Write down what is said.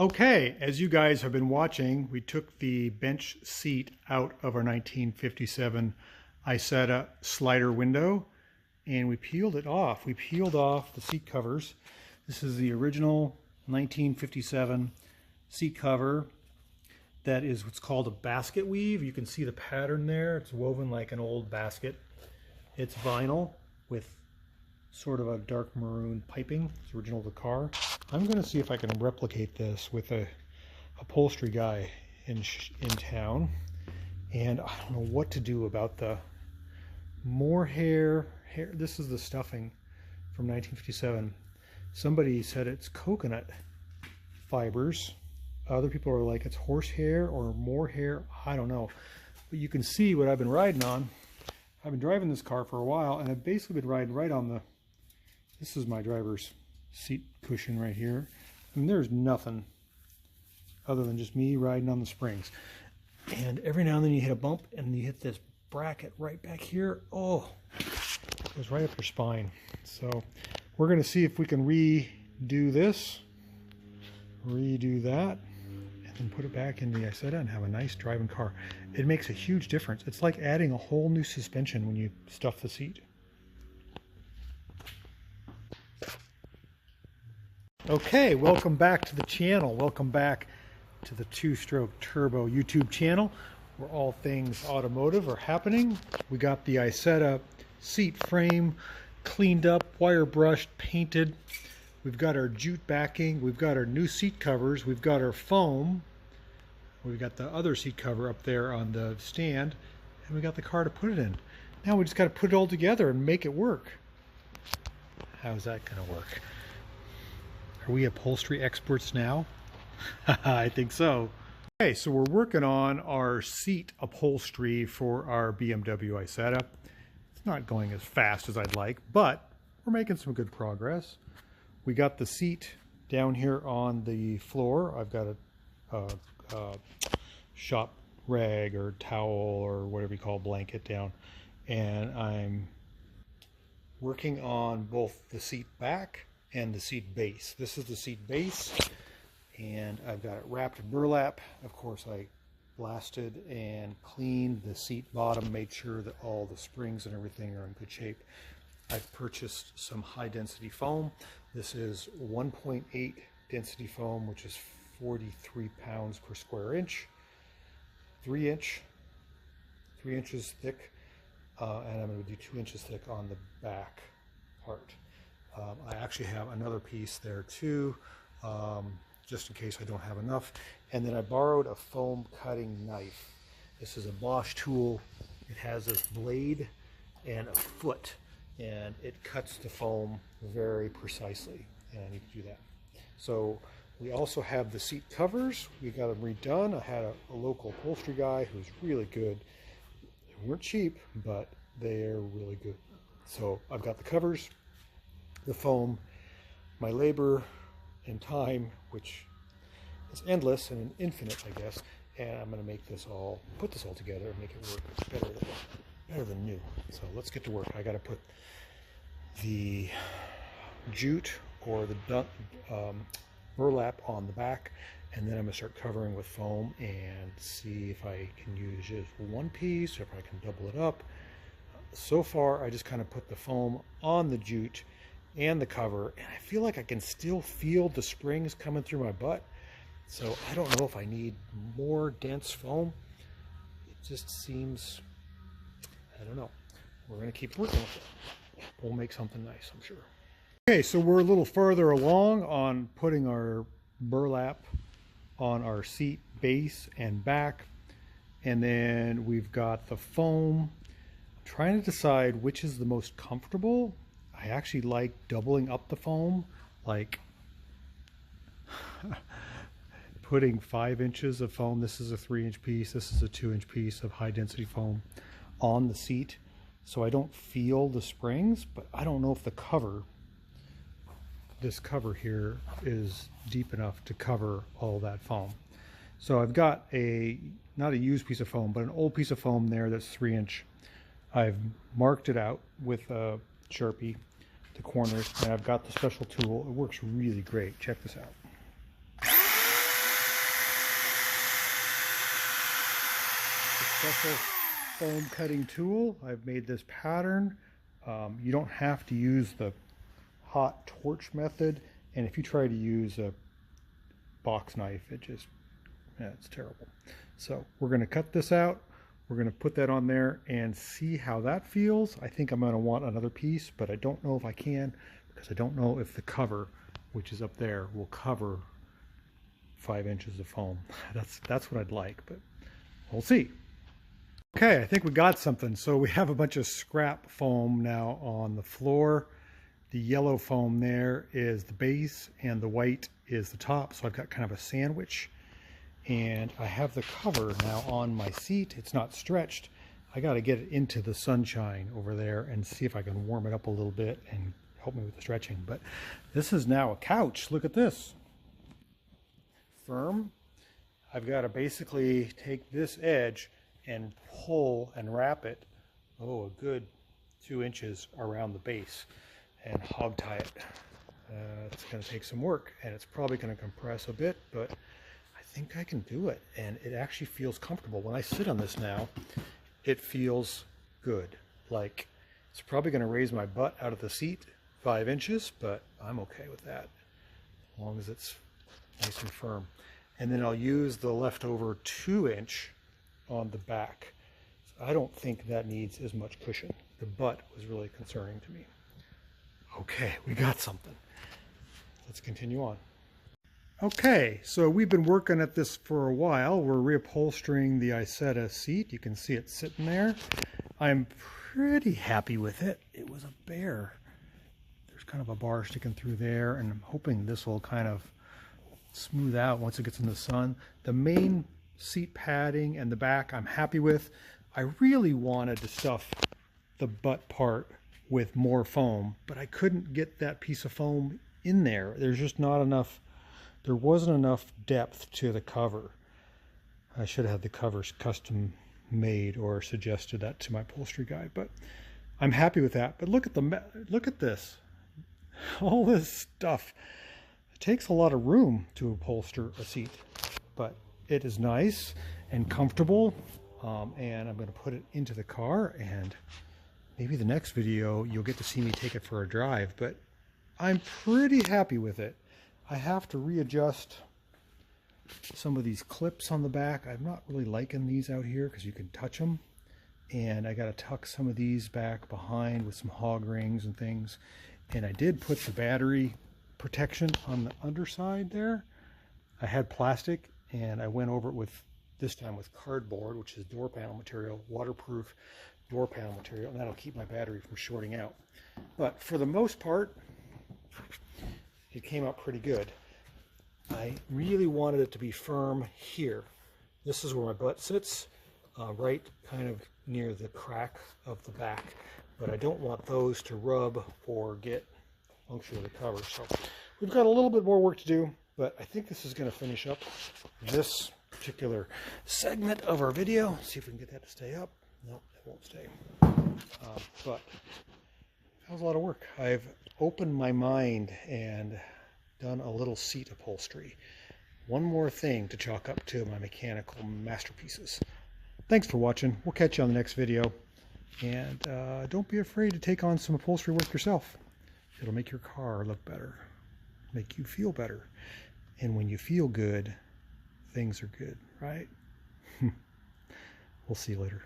Okay, as you guys have been watching, we took the bench seat out of our 1957 Isetta slider window and we peeled it off. We peeled off the seat covers. This is the original 1957 seat cover. That is what's called a basket weave. You can see the pattern there. It's woven like an old basket. It's vinyl with sort of a dark maroon piping. It's original to the car. I'm going to see if I can replicate this with a upholstery guy in town. And I don't know what to do about the mohair. This is the stuffing from 1957. Somebody said it's coconut fibers. Other people are like it's horsehair or mohair. I don't know. But you can see what I've been riding on. I've been driving this car for a while, and I've basically been riding right on the... This is my driver's seat cushion right here. And there's nothing other than just me riding on the springs. And every now and then you hit a bump and you hit this bracket right back here. Oh, it goes right up your spine. So we're going to see if we can redo this, redo that, and then put it back in the Isetta and have a nice driving car. It makes a huge difference. It's like adding a whole new suspension when you stuff the seat. Okay, welcome back to the channel. Welcome back to the Two-Stroke Turbo YouTube channel, where all things automotive are happening. We got the Isetta seat frame cleaned up, wire brushed, painted. We've got our jute backing. We've got our new seat covers. We've got our foam. We've got the other seat cover up there on the stand, and we got the car to put it in. Now we just got to put it all together and make it work. How's that going to work? Are we upholstery experts now? I think so. Okay, so we're working on our seat upholstery for our BMW Isetta. It's not going as fast as I'd like, but we're making some good progress. We got the seat down here on the floor. I've got a shop rag or towel or whatever you call blanket down, and I'm working on both the seat back and the seat base. This is the seat base, and I've got it wrapped in burlap. Of course, I blasted and cleaned the seat bottom, made sure that all the springs and everything are in good shape. I've purchased some high density foam. This is 1.8 density foam, which is 43 pounds per square inch, 3 inches thick, and I'm going to do 2 inches thick on the back part. I actually have another piece there too, just in case I don't have enough. And then I borrowed a foam cutting knife. This is a Bosch tool. It has this blade and a foot, and it cuts the foam very precisely, and I need to do that. So we also have the seat covers. We got them redone. I had a local upholstery guy who's really good. They weren't cheap, but they're really good. So I've got the covers, the foam, my labor and time, which is endless and infinite, I guess, and I'm going to make this all, put this all together and make it work better than new. So let's get to work. I got to put the jute or the burlap on the back, and then I'm going to start covering with foam and see if I can use just one piece or if I can double it up. So far I just kind of put the foam on the jute and the cover, and I feel like I can still feel the springs coming through my butt. So I don't know if I need more dense foam. It just seems, I don't know. We're going to keep working with it. We'll make something nice, I'm sure. Okay, so we're a little further along on putting our burlap on our seat base and back, and then we've got the foam. I'm trying to decide which is the most comfortable. I actually like doubling up the foam, like putting 5 inches of foam. This is a 3-inch piece. This is a 2-inch piece of high density foam on the seat, so I don't feel the springs, but I don't know if the cover, this cover here, is deep enough to cover all that foam. So I've got not a used piece of foam, but an old piece of foam there that's 3-inch. I've marked it out with a Sharpie, the corners, and I've got the special tool. It works really great. Check this out. special foam cutting tool. I've made this pattern. You don't have to use the hot torch method, and if you try to use a box knife, it's terrible. So we're going to cut this out. We're going to put that on there and see how that feels. I think I'm going to want another piece, but I don't know if I can, because I don't know if the cover, which is up there, will cover 5 inches of foam. That's what I'd like, but we'll see. Okay, I think we got something. So we have a bunch of scrap foam now on the floor. The yellow foam there is the base and the white is the top. So I've got kind of a sandwich, and I have the cover now on my seat. It's not stretched. I got to get it into the sunshine over there and see if I can warm it up a little bit and help me with the stretching. But this is now a couch. Look at this. Firm. I've got to basically take this edge and pull and wrap it, a good 2 inches around the base and hog tie it. It's going to take some work, and it's probably going to compress a bit, but I think I can do it, and it actually feels comfortable. When I sit on this now, it feels good. Like, it's probably going to raise my butt out of the seat 5 inches, but I'm okay with that as long as it's nice and firm. And then I'll use the leftover 2-inch on the back. So I don't think that needs as much cushion. The butt was really concerning to me. Okay, we got something. Let's continue on. Okay, so we've been working at this for a while. We're reupholstering the Isetta seat. You can see it sitting there. I'm pretty happy with it. It was a bear. There's kind of a bar sticking through there, and I'm hoping this will kind of smooth out once it gets in the sun. The main seat padding and the back I'm happy with. I really wanted to stuff the butt part with more foam, but I couldn't get that piece of foam in there. There's just not enough, there wasn't enough depth to the cover. I should have had the covers custom made or suggested that to my upholstery guy, but I'm happy with that. But look at this, all this stuff. It takes a lot of room to upholster a seat, but it is nice and comfortable, and I'm going to put it into the car, and maybe the next video you'll get to see me take it for a drive, but I'm pretty happy with it. I have to readjust some of these clips on the back. I'm not really liking these out here because you can touch them, and I got to tuck some of these back behind with some hog rings and things. And I did put the battery protection on the underside there. I had plastic, and I went over it with, this time with cardboard, which is door panel material, waterproof door panel material, and that'll keep my battery from shorting out. But for the most part, it came out pretty good. I really wanted it to be firm here. This is where my butt sits, right kind of near the crack of the back, but I don't want those to rub or get puncture the cover. So we've got a little bit more work to do, but I think this is going to finish up this particular segment of our video. See if we can get that to stay up. No, it won't stay. But that was a lot of work. I've opened my mind and done a little seat upholstery. One more thing to chalk up to my mechanical masterpieces. Thanks for watching. We'll catch you on the next video. And don't be afraid to take on some upholstery work yourself. It'll make your car look better, make you feel better. And when you feel good, things are good, right? We'll see you later.